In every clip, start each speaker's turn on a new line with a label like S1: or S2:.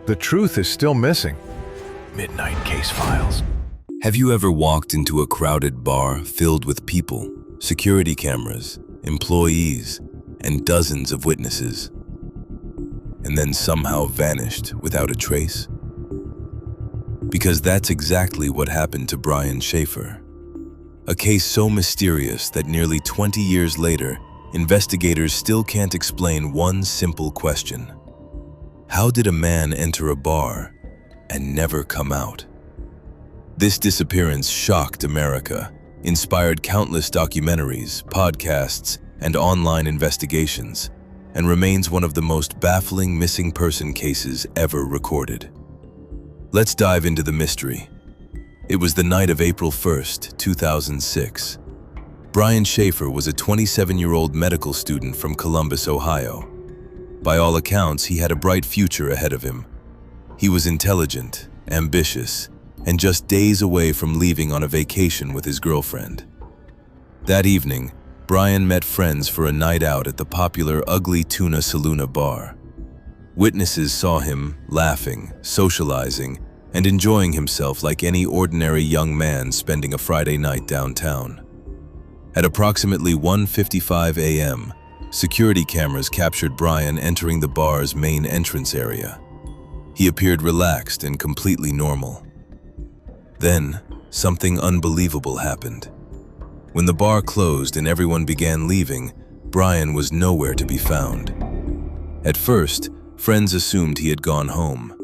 S1: The truth is still missing. Midnight Case Files.
S2: Have you ever walked into a crowded bar filled with people, security cameras, employees, and dozens of witnesses, and then somehow vanished without a trace? Because that's exactly what happened to Brian Shaffer. A case so mysterious that nearly 20 years later, investigators still can't explain one simple question. How did a man enter a bar and never come out? This disappearance shocked America, inspired countless documentaries, podcasts, and online investigations, and remains one of the most baffling missing person cases ever recorded. Let's dive into the mystery. It was the night of April 1st, 2006. Brian Shaffer was a 27-year-old medical student from Columbus, Ohio. By all accounts, he had a bright future ahead of him. He was intelligent, ambitious, and just days away from leaving on a vacation with his girlfriend. That evening, Brian met friends for a night out at the popular Ugly Tuna Saloon bar. Witnesses saw him laughing, socializing, and enjoying himself like any ordinary young man spending a Friday night downtown. At approximately 1:55 a.m., security cameras captured Brian entering the bar's main entrance area. He appeared relaxed and completely normal. Then, something unbelievable happened. When the bar closed and everyone began leaving, Brian was nowhere to be found. At first, friends assumed he had gone home.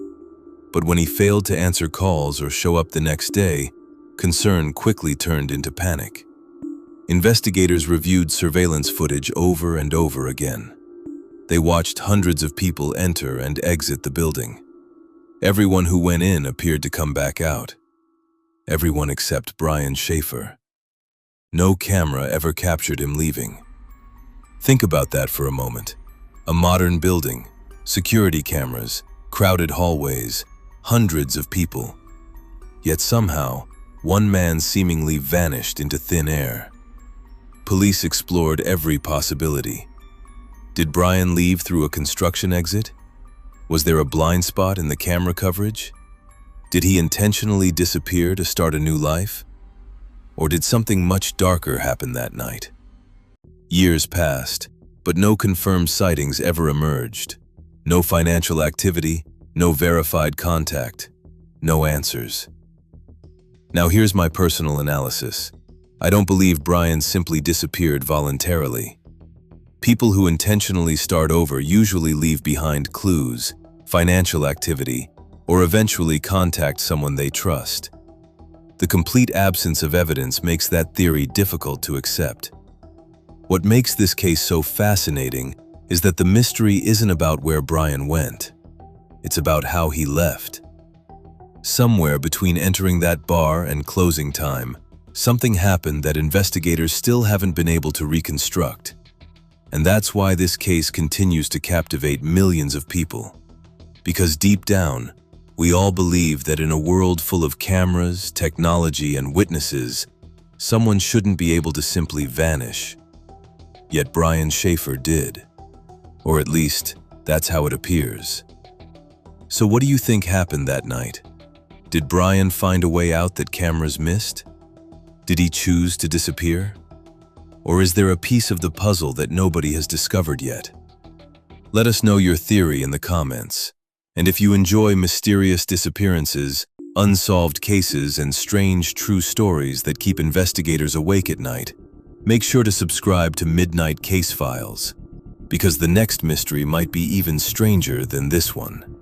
S2: But when he failed to answer calls or show up the next day, concern quickly turned into panic. Investigators reviewed surveillance footage over and over again. They watched hundreds of people enter and exit the building. Everyone who went in appeared to come back out. Everyone except Brian Shaffer. No camera ever captured him leaving. Think about that for a moment. A modern building, security cameras, crowded hallways, hundreds of people. Yet somehow, one man seemingly vanished into thin air. Police explored every possibility. Did Brian leave through a construction exit? Was there a blind spot in the camera coverage? Did he intentionally disappear to start a new life? Or did something much darker happen that night? Years passed, but no confirmed sightings ever emerged. No financial activity, no verified contact, no answers. Now here's my personal analysis. I don't believe Brian simply disappeared voluntarily. People who intentionally start over usually leave behind clues, financial activity, or eventually contact someone they trust. The complete absence of evidence makes that theory difficult to accept. What makes this case so fascinating is that the mystery isn't about where Brian went. It's about how he left. Somewhere between entering that bar and closing time, something happened that investigators still haven't been able to reconstruct. And that's why this case continues to captivate millions of people. Because deep down, we all believe that in a world full of cameras, technology, and witnesses, someone shouldn't be able to simply vanish. Yet Brian Shaffer did. Or at least, that's how it appears. So what do you think happened that night? Did Brian find a way out that cameras missed? Did he choose to disappear? Or is there a piece of the puzzle that nobody has discovered yet? Let us know your theory in the comments. And if you enjoy mysterious disappearances, unsolved cases, and strange true stories that keep investigators awake at night, make sure to subscribe to Midnight Case Files, because the next mystery might be even stranger than this one.